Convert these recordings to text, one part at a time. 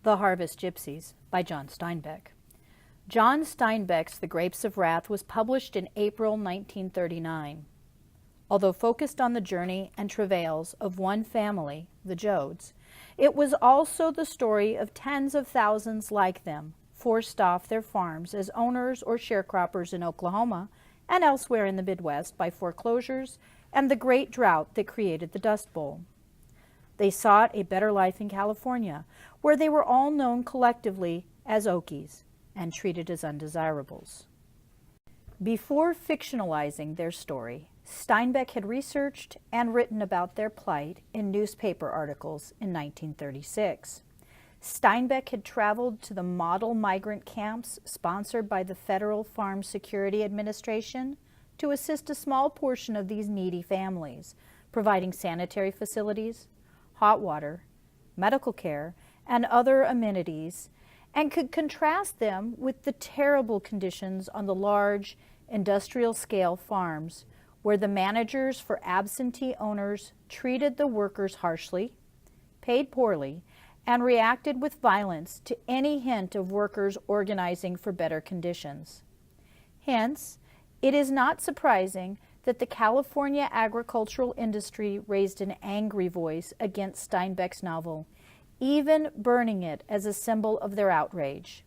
The Harvest Gypsies by John Steinbeck. John Steinbeck's The Grapes of Wrath was published in April 1939. Although focused on the journey and travails of one family, the Joads, it was also the story of tens of thousands like them, forced off their farms as owners or sharecroppers in Oklahoma and elsewhere in the Midwest by foreclosures and the great drought that created the Dust Bowl. They sought a better life in California, where they were all known collectively as Okies and treated as undesirables. Before fictionalizing their story, Steinbeck had researched and written about their plight in newspaper articles in 1936. Steinbeck had traveled to the model migrant camps sponsored by the Federal Farm Security Administration to assist a small portion of these needy families, providing sanitary facilities, hot water, medical care, and other amenities, and could contrast them with the terrible conditions on the large industrial-scale farms where the managers for absentee owners treated the workers harshly, paid poorly, and reacted with violence to any hint of workers organizing for better conditions. Hence, it is not surprising that the California agricultural industry raised an angry voice against Steinbeck's novel, even burning it as a symbol of their outrage.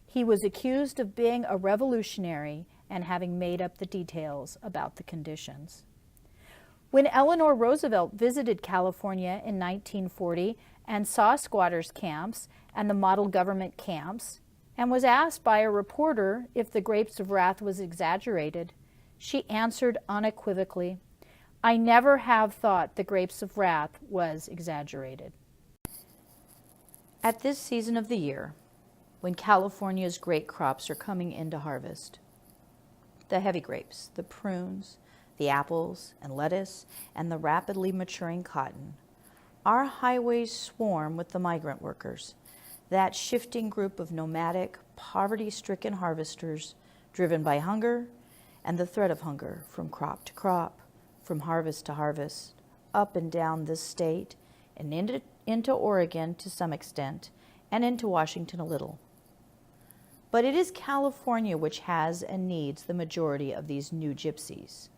He was accused of being a revolutionary and having made up the details about the conditions. When Eleanor Roosevelt visited California in 1940 and saw squatters' camps and the model government camps, and was asked by a reporter if The Grapes of Wrath was exaggerated, she answered unequivocally, "I never have thought The Grapes of Wrath was exaggerated." At this season of the year, when California's grape crops are coming into harvest, the heavy grapes, the prunes, the apples and lettuce, and the rapidly maturing cotton, our highways swarm with the migrant workers, that shifting group of nomadic, poverty-stricken harvesters driven by hunger and the threat of hunger from crop to crop, from harvest to harvest, up and down this state and into Oregon to some extent, and into Washington a little. But it is California which has and needs the majority of these new gypsies.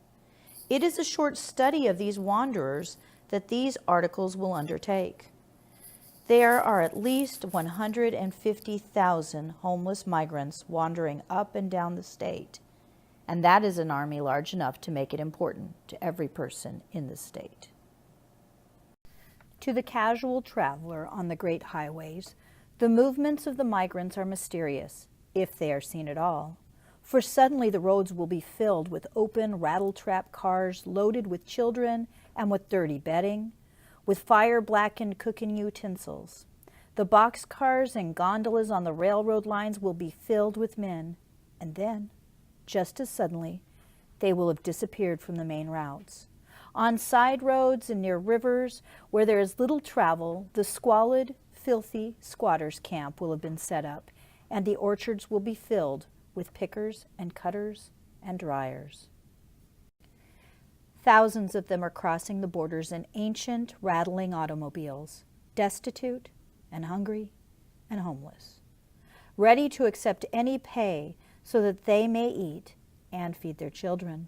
It is a short study of these wanderers that these articles will undertake. There are at least 150,000 homeless migrants wandering up and down the state, and that is an army large enough to make it important to every person in the state. To the casual traveler on the great highways, the movements of the migrants are mysterious, if they are seen at all, for suddenly the roads will be filled with open rattle-trap cars loaded with children and with dirty bedding, with fire-blackened cooking utensils. The boxcars and gondolas on the railroad lines will be filled with men, and then, just as suddenly, they will have disappeared from the main routes. On side roads and near rivers where there is little travel, the squalid, filthy squatters' camp will have been set up, and the orchards will be filled with pickers and cutters and dryers. Thousands of them are crossing the borders in ancient, rattling automobiles, destitute and hungry and homeless, ready to accept any pay so that they may eat and feed their children.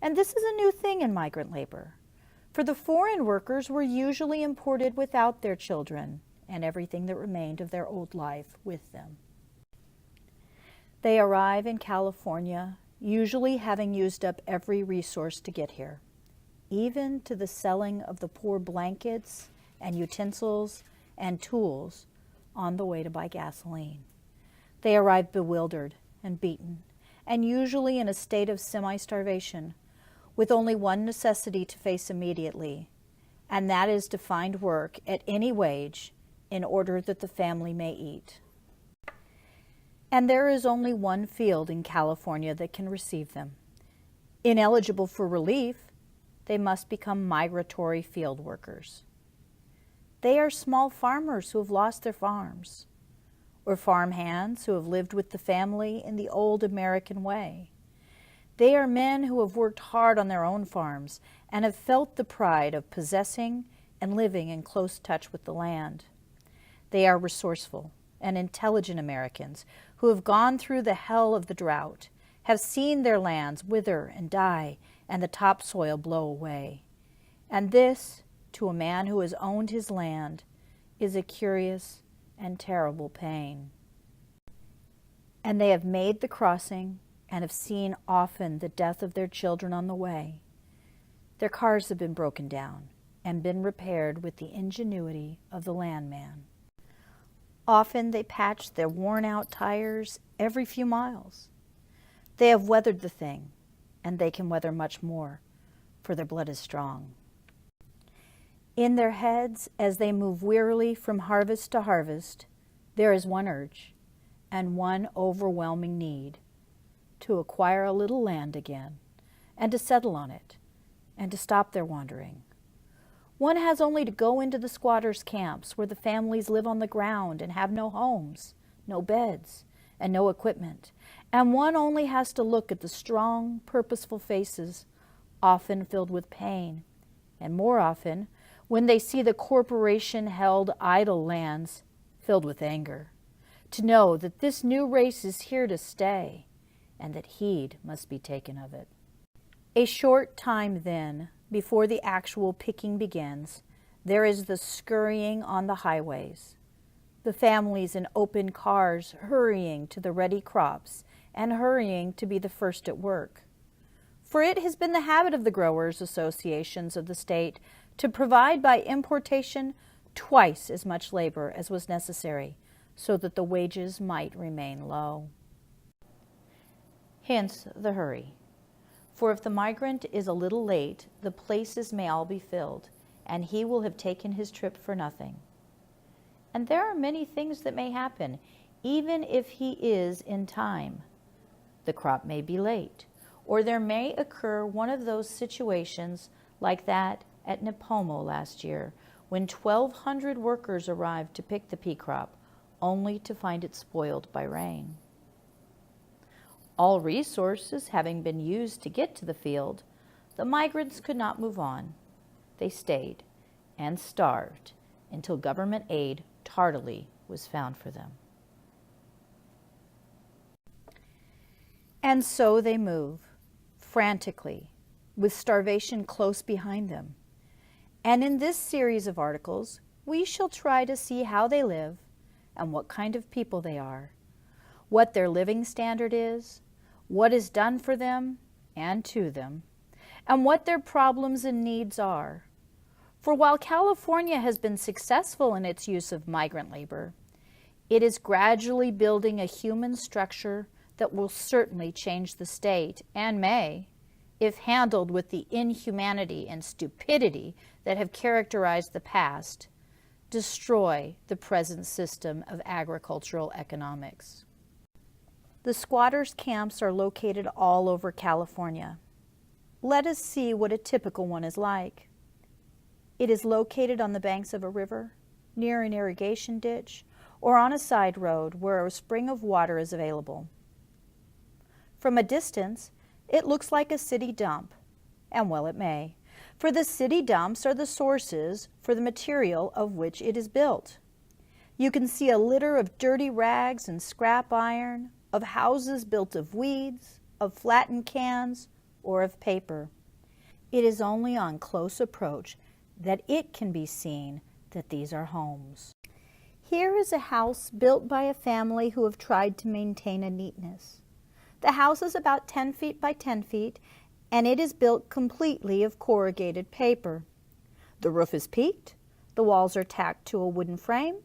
And this is a new thing in migrant labor, for the foreign workers were usually imported without their children and everything that remained of their old life with them. They arrive in California, usually having used up every resource to get here, even to the selling of the poor blankets and utensils and tools on the way to buy gasoline. They arrive bewildered and beaten, and usually in a state of semi-starvation, with only one necessity to face immediately, and that is to find work at any wage in order that the family may eat. And there is only one field in California that can receive them. Ineligible for relief, they must become migratory field workers. They are small farmers who have lost their farms, or farm hands who have lived with the family in the old American way. They are men who have worked hard on their own farms and have felt the pride of possessing and living in close touch with the land. They are resourceful and intelligent Americans who have gone through the hell of the drought, have seen their lands wither and die and the topsoil blow away. And this, to a man who has owned his land, is a curious and terrible pain. And they have made the crossing and have seen often the death of their children on the way. Their cars have been broken down and been repaired with the ingenuity of the landman. Often they patch their worn-out tires every few miles. They have weathered the thing, and they can weather much more, for their blood is strong. In their heads, as they move wearily from harvest to harvest, there is one urge and one overwhelming need: to acquire a little land again, and to settle on it, and to stop their wandering. One has only to go into the squatters' camps where the families live on the ground and have no homes, no beds, and no equipment, and one only has to look at the strong, purposeful faces, often filled with pain, and more often, when they see the corporation-held idle lands filled with anger, to know that this new race is here to stay, and that heed must be taken of it. A short time then, before the actual picking begins, there is the scurrying on the highways, the families in open cars hurrying to the ready crops and hurrying to be the first at work. For it has been the habit of the growers' associations of the state to provide by importation twice as much labor as was necessary, so that the wages might remain low. Hence the hurry. For if the migrant is a little late, the places may all be filled, and he will have taken his trip for nothing. And there are many things that may happen, even if he is in time. The crop may be late, or there may occur one of those situations like that at Nipomo last year, when 1,200 workers arrived to pick the pea crop, only to find it spoiled by rain. All resources having been used to get to the field, the migrants could not move on. They stayed and starved until government aid tardily was found for them. And so they move, frantically, with starvation close behind them. And in this series of articles, we shall try to see how they live and what kind of people they are, what their living standard is, what is done for them and to them, and what their problems and needs are. For while California has been successful in its use of migrant labor, it is gradually building a human structure that will certainly change the state, and may, if handled with the inhumanity and stupidity that have characterized the past, destroy the present system of agricultural economics. The squatters' camps are located all over California. Let us see what a typical one is like. It is located on the banks of a river, near an irrigation ditch, or on a side road where a spring of water is available. From a distance, it looks like a city dump, and well it may, for the city dumps are the sources for the material of which it is built. You can see a litter of dirty rags and scrap iron, of houses built of weeds, of flattened cans, or of paper. It is only on close approach that it can be seen that these are homes. Here is a house built by a family who have tried to maintain a neatness. The house is about 10 feet by 10 feet, and it is built completely of corrugated paper. The roof is peaked, the walls are tacked to a wooden frame,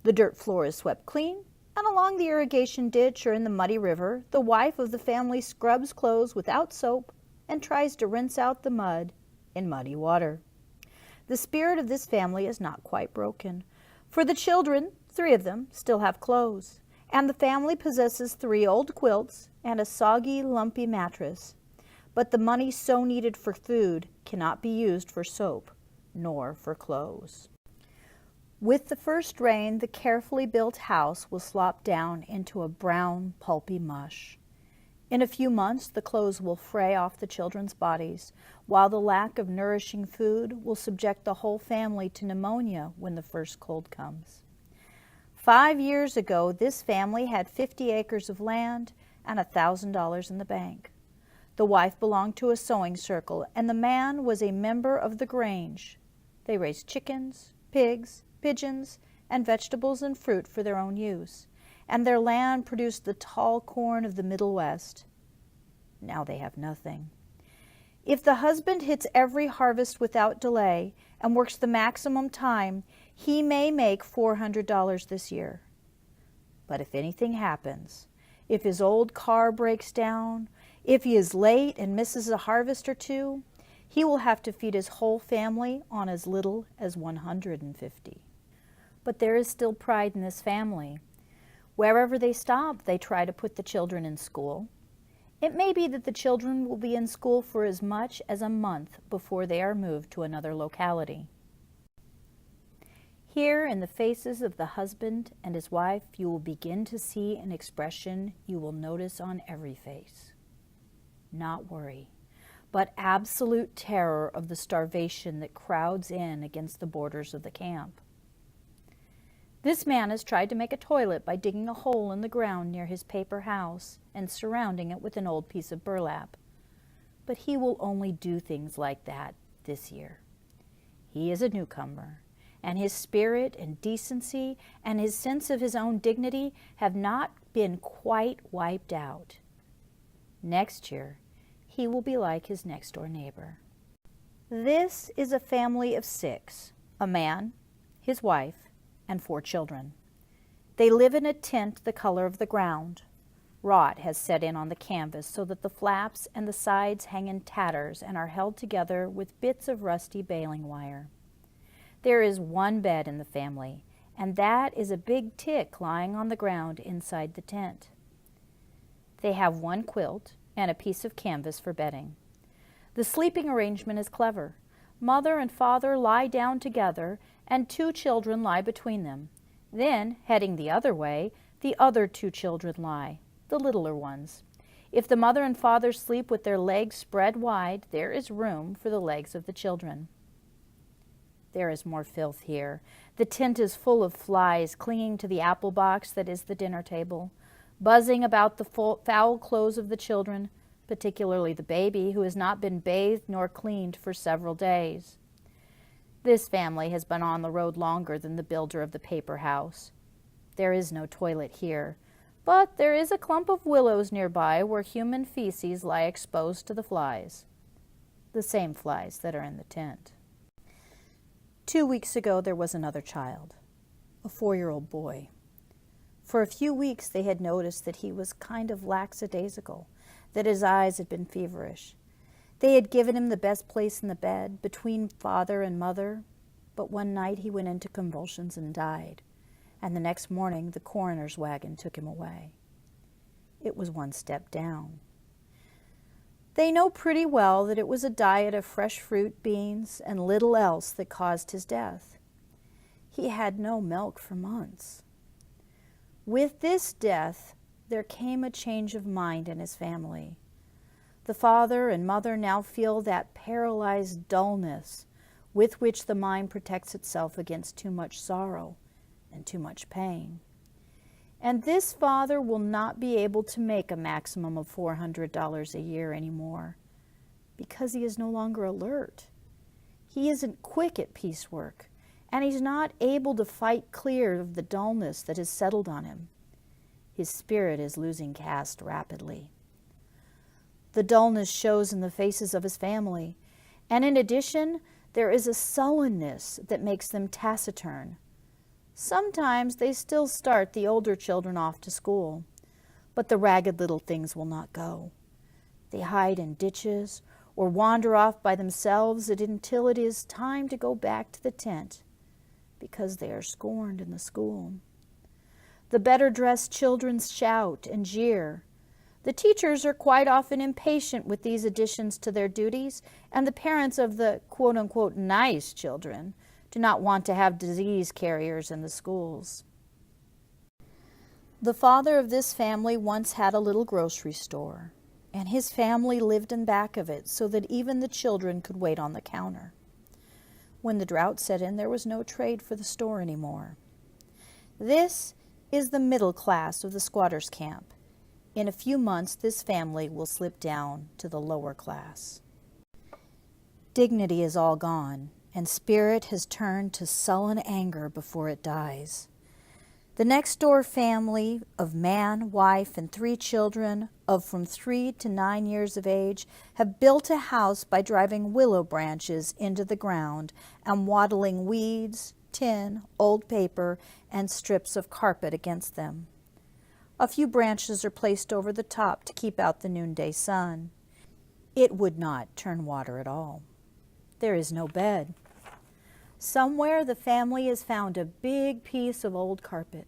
the dirt floor is swept clean, and along the irrigation ditch or in the muddy river, the wife of the family scrubs clothes without soap and tries to rinse out the mud in muddy water. The spirit of this family is not quite broken, for the children, 3 of them, still have clothes, and the family possesses 3 old quilts and a soggy, lumpy mattress. But the money so needed for food cannot be used for soap, nor for clothes. With the first rain, the carefully built house will slop down into a brown, pulpy mush. In a few months, the clothes will fray off the children's bodies, while the lack of nourishing food will subject the whole family to pneumonia when the first cold comes. 5 years ago, this family had 50 acres of land and $1,000 in the bank. The wife belonged to a sewing circle, and the man was a member of the Grange. They raised chickens, pigs, pigeons, and vegetables and fruit for their own use, and their land produced the tall corn of the Middle West. Now they have nothing. If the husband hits every harvest without delay and works the maximum time, he may make $400 this year. But if anything happens, if his old car breaks down, if he is late and misses a harvest or two, he will have to feed his whole family on as little as $150. But there is still pride in this family. Wherever they stop, they try to put the children in school. It may be that the children will be in school for as much as a month before they are moved to another locality. Here, in the faces of the husband and his wife, you will begin to see an expression you will notice on every face. Not worry, but absolute terror of the starvation that crowds in against the borders of the camp. This man has tried to make a toilet by digging a hole in the ground near his paper house and surrounding it with an old piece of burlap. But he will only do things like that this year. He is a newcomer, and his spirit and decency and his sense of his own dignity have not been quite wiped out. Next year, he will be like his next-door neighbor. This is a family of 6, a man, his wife, and 4 children. They live in a tent the color of the ground. Rot has set in on the canvas so that the flaps and the sides hang in tatters and are held together with bits of rusty baling wire. There is 1 bed in the family, and that is a big tick lying on the ground inside the tent. They have 1 quilt and a piece of canvas for bedding. The sleeping arrangement is clever. Mother and father lie down together, and 2 children lie between them. Then, heading the other way, the other 2 children lie, the littler ones. If the mother and father sleep with their legs spread wide, there is room for the legs of the children. There is more filth here. The tent is full of flies clinging to the apple box that is the dinner table, buzzing about the foul clothes of the children, particularly the baby, who has not been bathed nor cleaned for several days. This family has been on the road longer than the builder of the paper house. There is no toilet here, but there is a clump of willows nearby where human feces lie exposed to the flies, the same flies that are in the tent. 2 weeks ago, there was another child, a 4-year-old boy. For a few weeks, they had noticed that he was kind of lackadaisical, that his eyes had been feverish. They had given him the best place in the bed, between father and mother, but one night he went into convulsions and died, and the next morning the coroner's wagon took him away. It was 1 step down. They know pretty well that it was a diet of fresh fruit, beans, and little else that caused his death. He had no milk for months. With this death, there came a change of mind in his family. The father and mother now feel that paralyzed dullness with which the mind protects itself against too much sorrow and too much pain. And this father will not be able to make a maximum of $400 a year anymore because he is no longer alert. He isn't quick at piecework, and he's not able to fight clear of the dullness that has settled on him. His spirit is losing caste rapidly. The dullness shows in the faces of his family, and in addition, there is a sullenness that makes them taciturn. Sometimes they still start the older children off to school, but the ragged little things will not go. They hide in ditches or wander off by themselves until it is time to go back to the tent because they are scorned in the school. The better-dressed children shout and jeer. The teachers are quite often impatient with these additions to their duties, and the parents of the quote-unquote nice children do not want to have disease carriers in the schools. The father of this family once had a little grocery store, and his family lived in back of it so that even the children could wait on the counter. When the drought set in, there was no trade for the store anymore. This is the middle class of the squatters' camp. In a few months, this family will slip down to the lower class. Dignity is all gone, and spirit has turned to sullen anger before it dies. The next-door family of man, wife, and 3 children of from 3 to 9 years of age have built a house by driving willow branches into the ground and waddling weeds, tin, old paper, and strips of carpet against them. A few branches are placed over the top to keep out the noonday sun. It would not turn water at all. There is no bed. Somewhere the family has found a big piece of old carpet.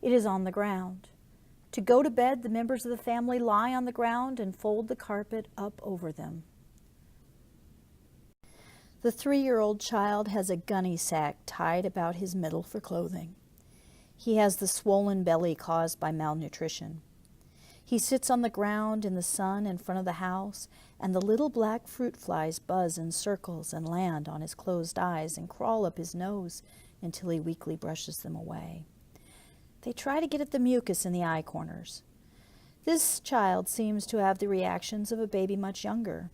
It is on the ground. To go to bed, the members of the family lie on the ground and fold the carpet up over them. The 3-year-old child has a gunny sack tied about his middle for clothing. He has the swollen belly caused by malnutrition. He sits on the ground in the sun in front of the house, and the little black fruit flies buzz in circles and land on his closed eyes and crawl up his nose until he weakly brushes them away. They try to get at the mucus in the eye corners. This child seems to have the reactions of a baby much younger.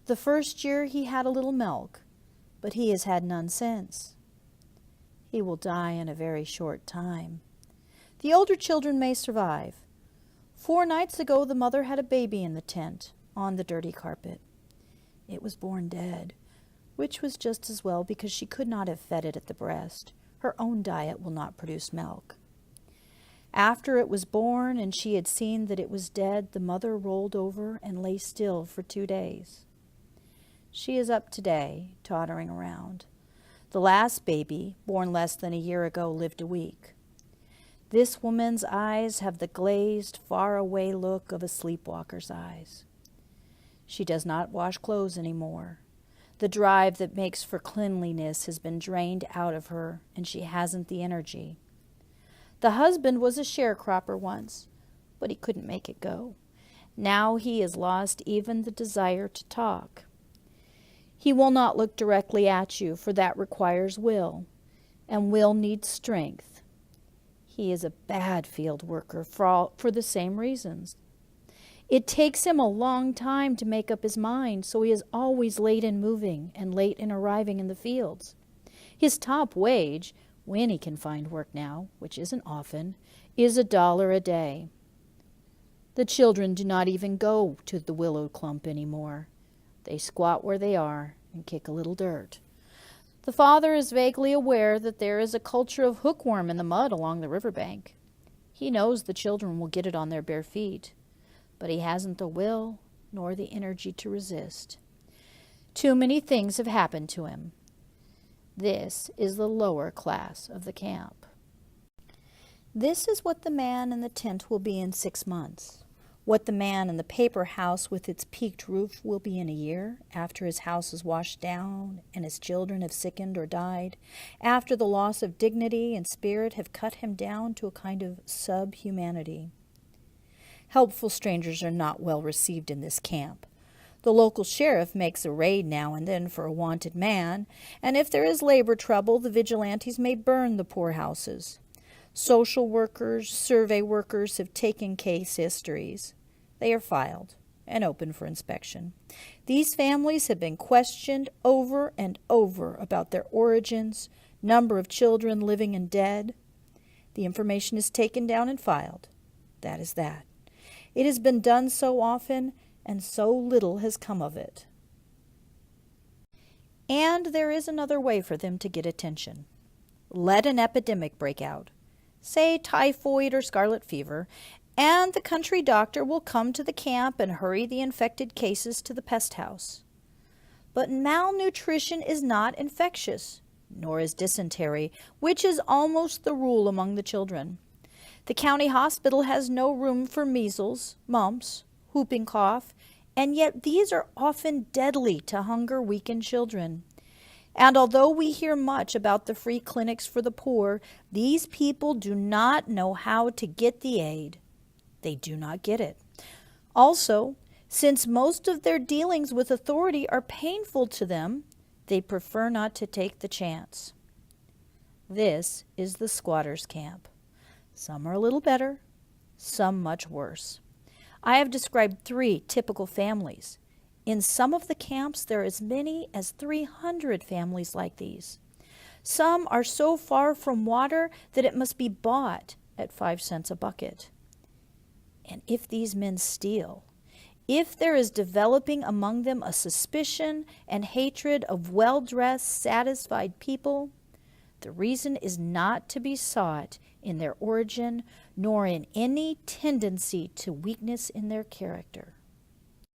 The first year he had a little milk, but he has had none since. He will die in a very short time. The older children may survive. 4 nights ago, the mother had a baby in the tent on the dirty carpet. It was born dead, which was just as well because she could not have fed it at the breast. Her own diet will not produce milk. After it was born and she had seen that it was dead, the mother rolled over and lay still for 2 days. She is up today, tottering around. The last baby, born less than a year ago, lived a week. This woman's eyes have the glazed, far-away look of a sleepwalker's eyes. She does not wash clothes anymore. The drive that makes for cleanliness has been drained out of her, and she hasn't the energy. The husband was a sharecropper once, but he couldn't make it go. Now he has lost even the desire to talk. He will not look directly at you, for that requires will, and will needs strength. He is a bad field worker for the same reasons. It takes him a long time to make up his mind, so he is always late in moving and late in arriving in the fields. His top wage, when he can find work now, which isn't often, is $1 a day. The children do not even go to the willow clump anymore. They squat where they are and kick a little dirt. The father is vaguely aware that there is a culture of hookworm in the mud along the riverbank. He knows the children will get it on their bare feet, but he hasn't the will nor the energy to resist. Too many things have happened to him. This is the lower class of the camp. This is what the man in the tent will be in 6 months. What the man in the paper house with its peaked roof will be in a year, after his house is washed down and his children have sickened or died, after the loss of dignity and spirit have cut him down to a kind of subhumanity. Helpful strangers are not well received in this camp. The local sheriff makes a raid now and then for a wanted man, and if there is labor trouble, the vigilantes may burn the poorhouses. Social workers, survey workers have taken case histories. They are filed and open for inspection. These families have been questioned over and over about their origins, number of children living and dead. The information is taken down and filed. That is that. It has been done so often, and so little has come of it. And there is another way for them to get attention. Let an epidemic break out, say typhoid or scarlet fever, and the country doctor will come to the camp and hurry the infected cases to the pest house. But malnutrition is not infectious, nor is dysentery, which is almost the rule among the children. The county hospital has no room for measles, mumps, whooping cough, and yet these are often deadly to hunger-weakened children. And although we hear much about the free clinics for the poor, these people do not know how to get the aid. They do not get it. Also, since most of their dealings with authority are painful to them, they prefer not to take the chance. This is the squatters' camp. Some are a little better, some much worse. I have described 3 typical families. In some of the camps, there are as many as 300 families like these. Some are so far from water that it must be bought at 5 cents a bucket. And if these men steal, if there is developing among them a suspicion and hatred of well-dressed, satisfied people, the reason is not to be sought in their origin, nor in any tendency to weakness in their character.